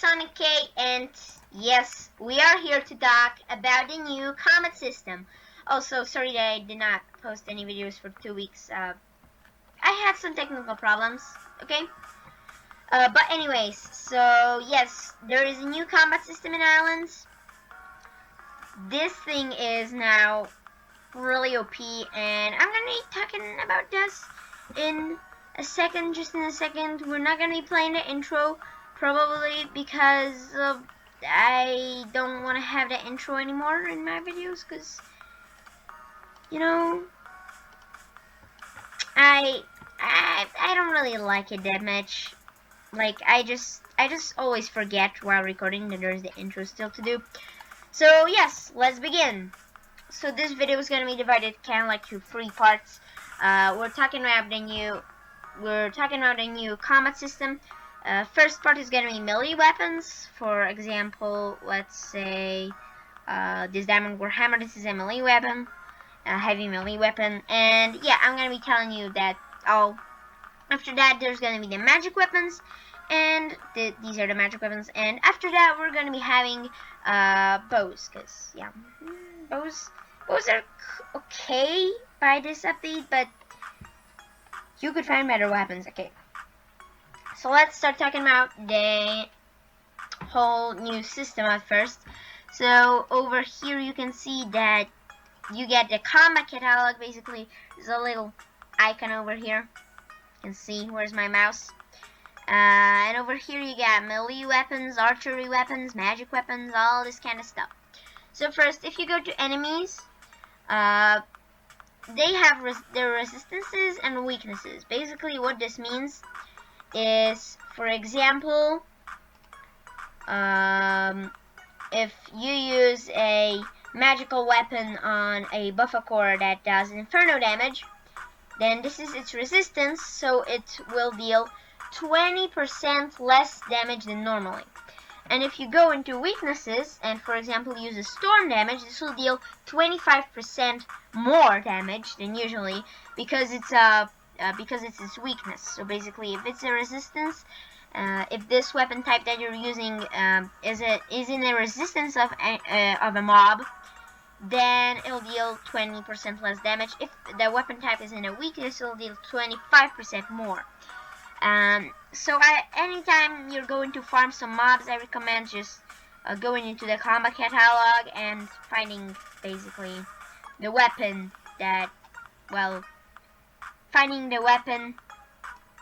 Sonic K, and yes, we are here to talk about the new combat system. Also, sorry that I did not post any videos for 2 weeks. I had some technical problems, okay? But anyways, so yes, there is a new combat system in Islands. This thing is now really OP, and I'm gonna be talking about this in a second, just in a second. We're not gonna be playing the intro, probably because I don't want to have the intro anymore in my videos, because, you know, I don't really like it that much. Like, I just always forget while recording that there's the intro still to do. So yes, let's begin. So this video is gonna be divided kind of like to 3 parts. We're talking about the new combat system. First part is gonna be melee weapons. For example, let's say this diamond warhammer. This is a melee weapon, a heavy melee weapon, and yeah, I'm gonna be telling you that all. After that, there's gonna be the magic weapons, and these are the magic weapons. And after that, we're gonna be having bows, cause yeah, bows are okay by this update, but you could find better weapons. Okay, so let's start talking about the whole new system at first. So over here you can see that you get the combat catalog. Basically, there's a little icon over here. You can see, where's my mouse? And over here you got melee weapons, archery weapons, magic weapons, all this kind of stuff. So first, if you go to enemies, they have their resistances and weaknesses. Basically, what this means is, for example, if you use a magical weapon on a buffer core that does inferno damage, then this is its resistance, so it will deal 20% less damage than normally. And if you go into weaknesses and, for example, use a storm damage, this will deal 25% more damage than usually, because it's its weakness. So basically, if it's a resistance, if this weapon type that you're using is in a resistance of a mob, then it'll deal 20% less damage. If the weapon type is in a weakness, it'll deal 25% more. So anytime you're going to farm some mobs, I recommend just going into the combat catalog and finding basically the weapon that, well, finding the weapon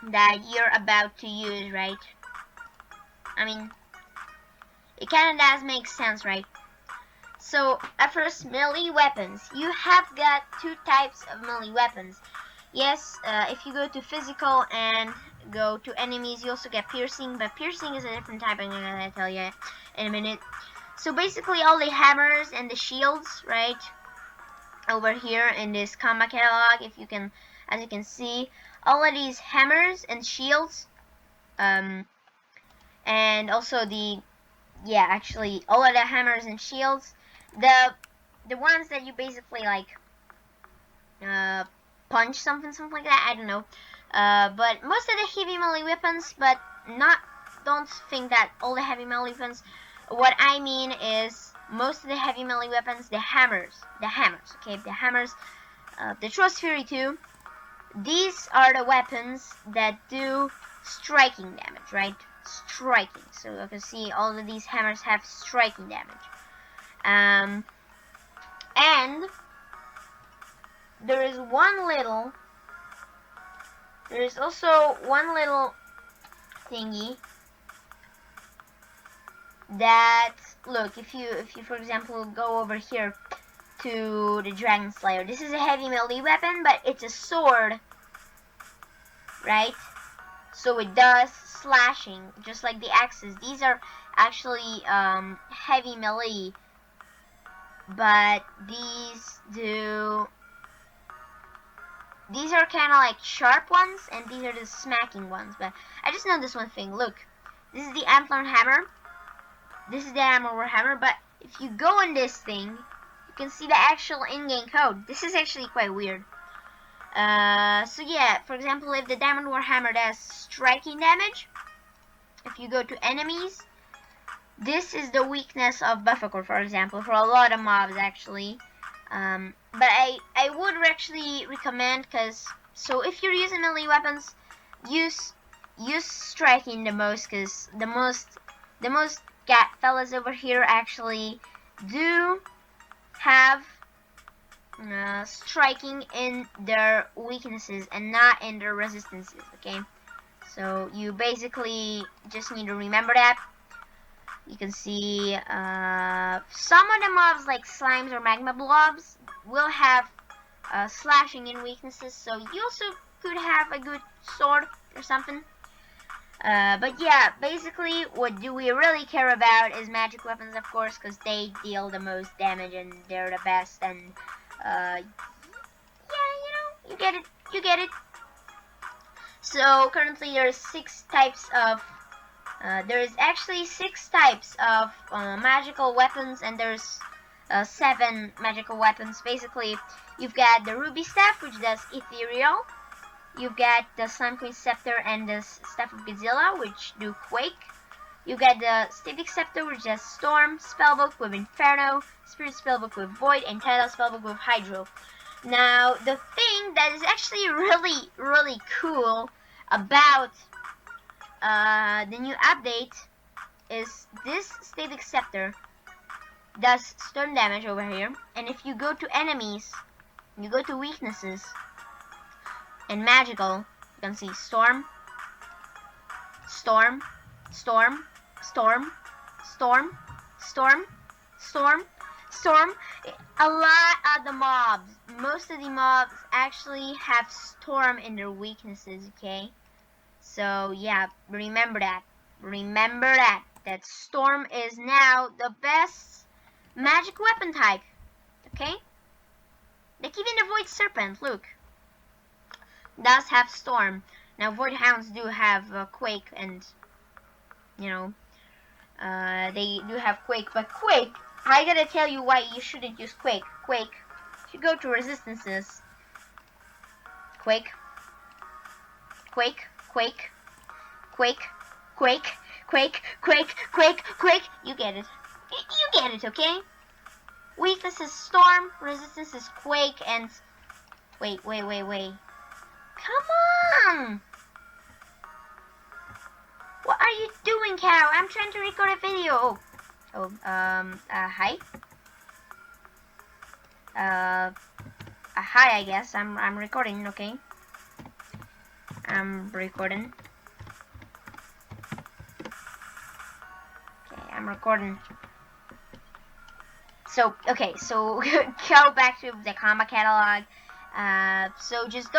that you're about to use, right? I mean, it kind of does make sense, right? So, at first, melee weapons. You have got 2 types of melee weapons. Yes, if you go to physical and go to enemies, you also get piercing, but piercing is a different type, I'm gonna tell you in a minute. So basically, all the hammers and the shields, right, over here in this combat catalog, if you can, as you can see, all of these hammers and shields, and also actually, all of the hammers and shields, the ones that you basically like punch something like that, I don't know. But most of the heavy melee weapons, but don't think that all the heavy melee weapons. What I mean is, most of the heavy melee weapons, the hammers, okay, the hammers, the Trust Fury 2, these are the weapons that do striking damage, right? Striking. So you can see all of these hammers have striking damage. And there is also one little thingy that, look, if you for example go over here to the Dragon Slayer, this is a heavy melee weapon, but it's a sword, right? So it does slashing, just like the axes. These are actually heavy melee, but these are kind of like sharp ones, and these are the smacking ones. But I just know this one thing. Look, this is the Antler Hammer. This is the Hammer Hammer. But if you go in this thing, you can see the actual in-game code. This is actually quite weird. So yeah, for example, if the Diamond Warhammer does striking damage, if you go to enemies, this is the weakness of Buffacore, for example, for a lot of mobs actually. But I would actually recommend, because so if you're using melee weapons, use striking the most, because the most fellas over here actually do have striking in their weaknesses and not in their resistances. Okay, so you basically just need to remember that. You can see some of the mobs like slimes or magma blobs will have slashing in weaknesses, so you also could have a good sword or something. But yeah, basically what do we really care about is magic weapons, of course, because they deal the most damage and they're the best. And yeah, you get it. So currently there's 6 types of there's actually 6 types of magical weapons, and there's 7 magical weapons. Basically, you've got the Ruby Staff, which does Ethereal. You've got the Slime Queen Scepter and the Staff of Godzilla, which do Quake. You've got the Static Scepter, which does Storm, Spellbook with Inferno, Spirit Spellbook with Void, and Tidal Spellbook with Hydro. Now, the thing that is actually really cool about the new update is this Static Scepter does stun damage over here, and if you go to enemies, you go to weaknesses and magical, you can see Storm, Storm, Storm, Storm, Storm, Storm, Storm, Storm. A lot of the mobs, most of the mobs actually have Storm in their weaknesses, okay? So yeah, remember that. Remember that Storm is now the best magic weapon type. Okay? Like even the Void Serpent, look, does have Storm. Now Void Hounds do have Quake, and you know, they do have Quake, but Quake, I gotta tell you why you shouldn't use Quake. Quake, if you go to resistances, Quake, Quake, Quake, Quake, Quake, Quake, Quake, Quake, Quake. You get it. You get it, okay? Weakness is Storm, resistance is Quake, and wait. Come on! What are you doing, cow? I'm trying to record a video. Hi. Hi, I guess. I'm recording, okay? I'm recording. Okay, I'm recording. So, okay, so go back to the combat catalog. So just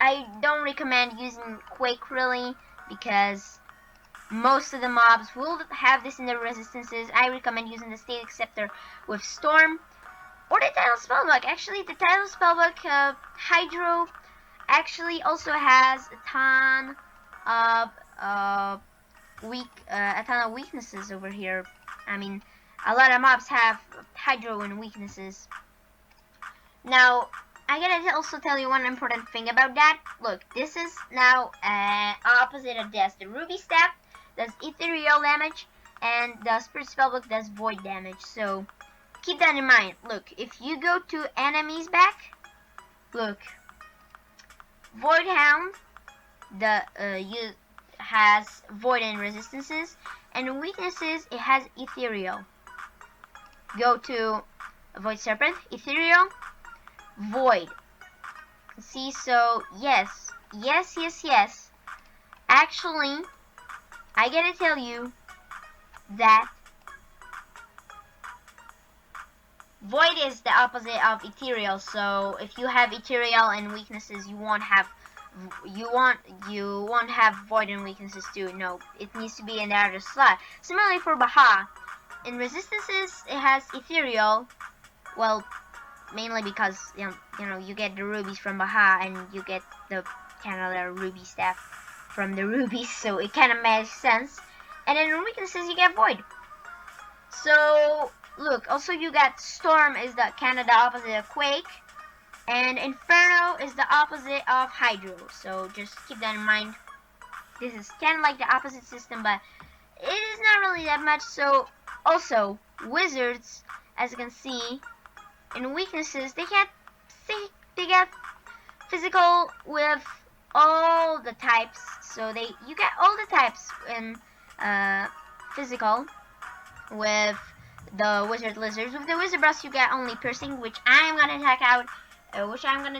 I don't recommend using Quake really, because most of the mobs will have this in their resistances. I recommend using the Static Scepter with Storm or the Tidal Spellbook. Actually, the Tidal Spellbook Hydro actually also has a ton of weaknesses over here. I mean, a lot of mobs have Hydro and weaknesses. Now, I gotta also tell you one important thing about that. Look, this is now opposite of this. The Ruby Staff does Ethereal damage, and the Spirit Spellbook does Void damage. So, keep that in mind. Look, if you go to enemies back, look, Void Hound, has Void and resistances, and weaknesses, it has Ethereal. Go to Void Serpent, Ethereal, Void. See, so yes. Actually, I gotta tell you that Void is the opposite of Ethereal. So if you have Ethereal and weaknesses, you won't have Void and weaknesses too. No, it needs to be in the other slot. Similarly for Baha, in resistances it has Ethereal. Well, mainly because you know you get the rubies from Baha, and you get the kind of the Ruby Staff from the rubies, so it kind of makes sense. And then in weaknesses you get Void. So look, also you got Storm is the kind of the opposite of Quake, and Inferno is the opposite of Hydro. So just keep that in mind. This is kind of like the opposite system, but it is not really that much. So also wizards, as you can see in weaknesses, they get physical with all the types. So you get all the types in physical with the wizard lizards. With the wizard bros, you get only piercing, which I'm gonna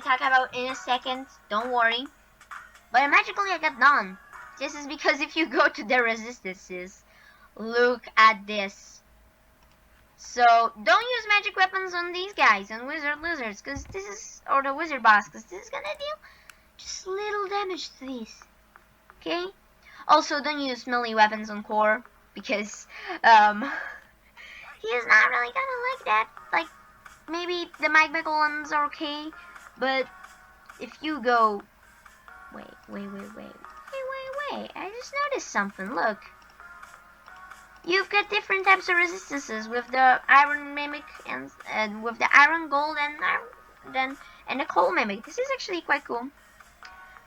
talk about in a second. Don't worry. But magically, I got none. This is because if you go to the resistances, look at this. So don't use magic weapons on these guys, on wizard lizards, or the wizard boss, because this is gonna deal just little damage to these. Okay. Also, don't use melee weapons on core, because he is not really gonna like that. Like, maybe the magma golems are okay, but if you go, wait, I just noticed something. Look, you've got different types of resistances with the iron mimic and with the iron gold and the coal mimic. This is actually quite cool.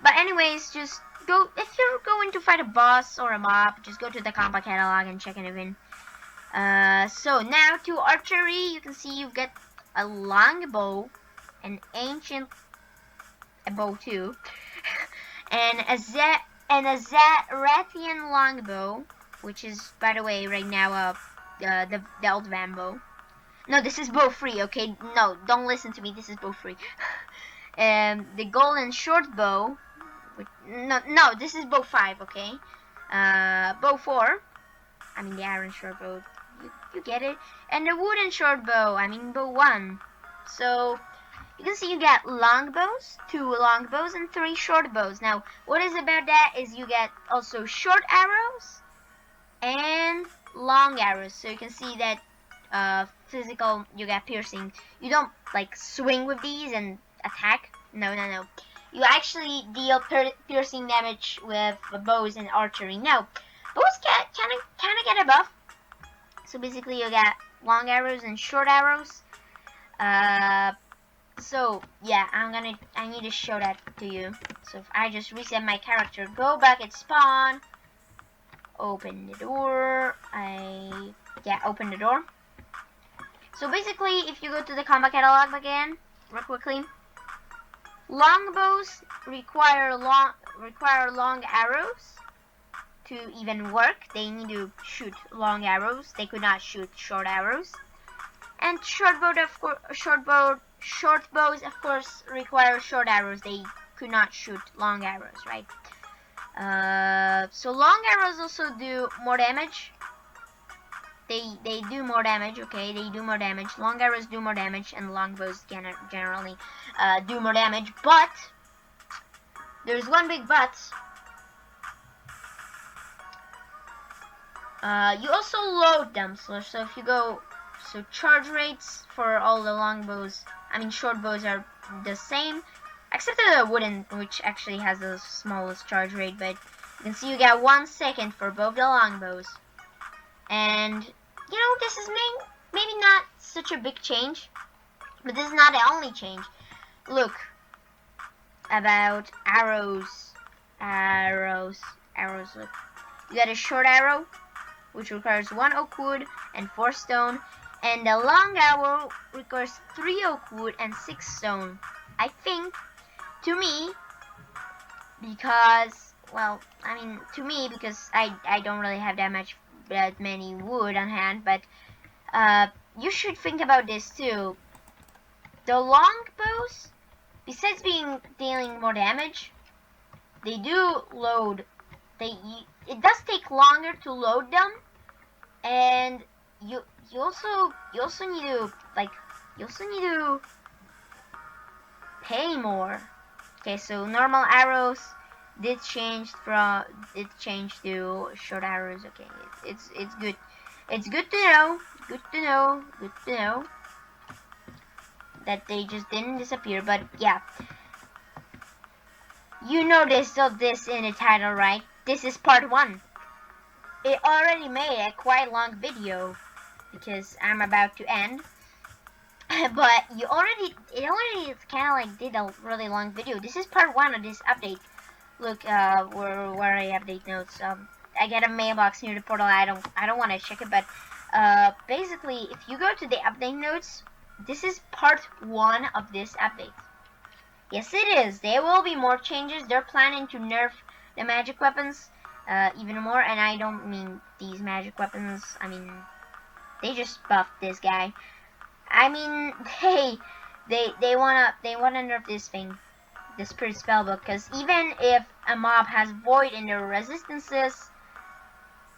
But anyways, just go, if you're going to fight a boss or a mob, just go to the combat catalog and check it in. So now to archery, you can see you get a long bow, an ancient bow too, and a Zarathian longbow, which is, by the way, right now the old Van bow. No, this is bow free. Okay, no, don't listen to me. This is bow free. The golden short bow. No, this is bow 5. Okay, bow 4. I mean the iron short bow. You get it. And the wooden short bow. I mean bow 1. So you can see you get long bows, 2 long bows, and 3 short bows. Now, what is about that is you get also short arrows and long arrows. So you can see that physical, you get piercing. You don't like swing with these and attack. No. You actually deal piercing damage with bows and archery. Now, bows kind of get a buff. So basically, you get long arrows and short arrows. So yeah, I need to show that to you. So if I just reset my character, go back at spawn, open the door. Open the door. So basically, if you go to the combat catalog again, real quickly, longbows require long arrows to even work. They need to shoot long arrows. They could not shoot short arrows. And short bows, of course, require short arrows. They could not shoot long arrows, right? So long arrows also do more damage. They do more damage, okay? They do more damage. Long arrows do more damage, and longbows generally do more damage. But there's one big but. You also load them. So if you go, so charge rates for all the longbows, I mean short bows, are the same, except for the wooden, which actually has the smallest charge rate. But you can see you get 1 second for both the longbows. And you know, this is maybe not such a big change, but this is not the only change. Look about arrows. Look, you got a short arrow, which requires 1 oak wood and 4 stone, and the long arrow requires 3 oak wood and 6 stone. I think, to me, because, well, I mean, to me, because I don't really have that many wood on hand, but you should think about this too. The long bows, besides dealing more damage, they do load. It does take longer to load them, and you also need to pay more. Okay, so normal arrows did change to short arrows. Okay, it's good. It's good to know. Good to know that they just didn't disappear. But yeah, you noticed all this in the title, right? This is part 1. It already made a quite long video because I'm about to end. But it already kind of like did a really long video. This is part 1 of this update. Look, where I update notes. get a mailbox near the portal. I don't want to check it, but basically, if you go to the update notes, this is part 1 of this update. Yes, it is. There will be more changes. They're planning to nerf the magic weapons even more, and I don't mean these magic weapons. I mean, they just buffed this guy. I mean, they wanna nerf this thing, the Spirit Spellbook, because even if a mob has Void in their resistances,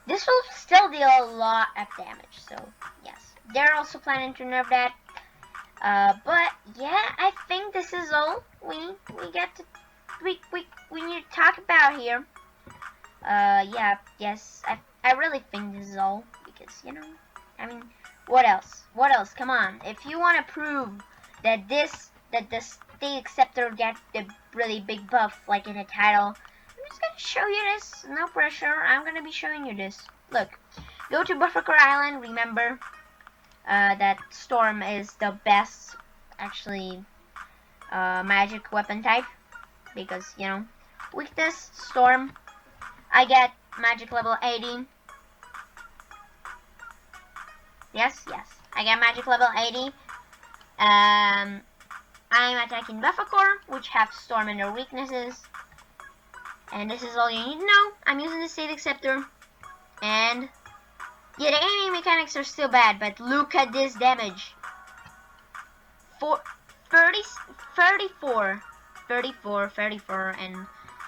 this will still deal a lot of damage. So yes, they're also planning to nerf that. But yeah, I think this is all we need to talk about here. Yeah, yes, I really think this is all, because, you know, I mean, what else? What else? Come on. If you want to prove that the Static Scepter gets the really big buff, like in the title, I'm just gonna show you this. No pressure. I'm gonna be showing you this. Look, go to Buffercore Island. Remember that Storm is the best, actually, magic weapon type, because, you know, with this Storm, I get magic level 80. Yes, I get magic level 80. I'm attacking Buffercore, which have Storm in their weaknesses. And this is all you need to know. I'm using the Static Scepter. And yeah, the aiming mechanics are still bad, but look at this damage. 34,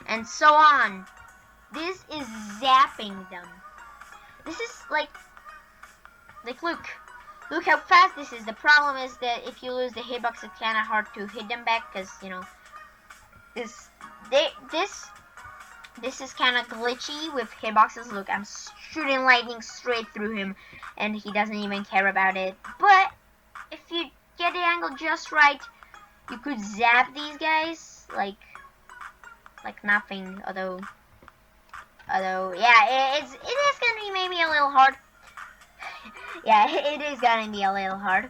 and so on. This is zapping them. This is like look how fast this is. The problem is that if you lose the hitbox, it's kind of hard to hit them back, because, you know, this is kind of glitchy with hitboxes. Look, I'm shooting lightning straight through him, and he doesn't even care about it. But if you get the angle just right, you could zap these guys like nothing. Although yeah, it is gonna be maybe a little hard. Yeah, it is gonna be a little hard.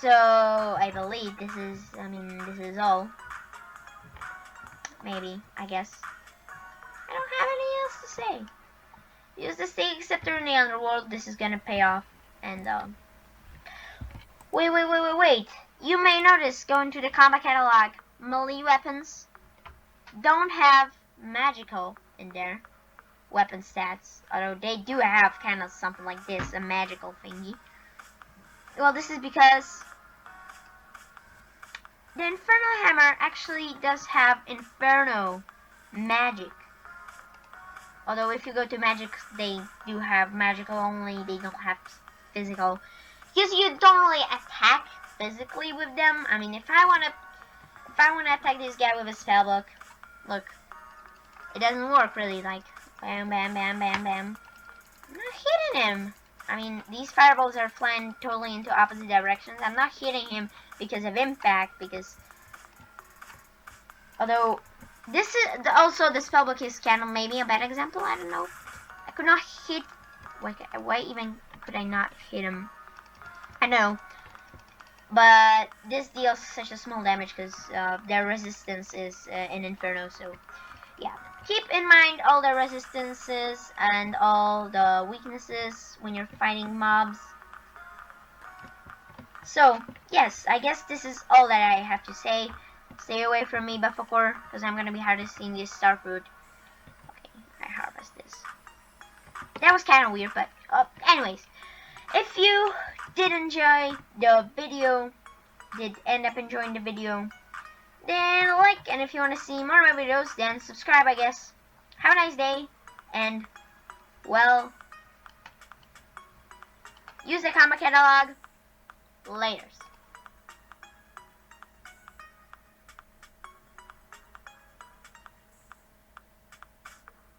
So I believe this is all. Maybe, I guess. I don't have anything else to say. Use the Static Scepter in the underworld. This is gonna pay off. And wait. You may notice, going to the combat catalog, melee weapons don't have magical in their weapon stats, although they do have kind of something like this, a magical thingy. Well, this is because the Inferno Hammer actually does have Inferno magic. Although if you go to magic, they do have magical only, they don't have physical. Because you don't really attack physically with them. I mean, if I wanna attack this guy with a spellbook, look, it doesn't work really, like bam bam bam bam bam. I'm not hitting him. I mean, these fireballs are flying totally into opposite directions. I'm not hitting him because of impact, because although this is also, the spellbook is kind of maybe a bad example. I don't know. I could not hit. Why even could I not hit him? I know, but this deals such a small damage because their resistance is in Inferno. So yeah, keep in mind all the resistances and all the weaknesses when you're fighting mobs. So yes, I guess this is all that I have to say. Stay away from me, Buffercore, because I'm gonna be harvesting this star fruit. Okay, I harvest this. That was kind of weird, but anyways, if you did enjoy the video, did end up enjoying the video, then like, and if you want to see more of my videos, then subscribe, I guess. Have a nice day, and well, use the combat catalog. Laters.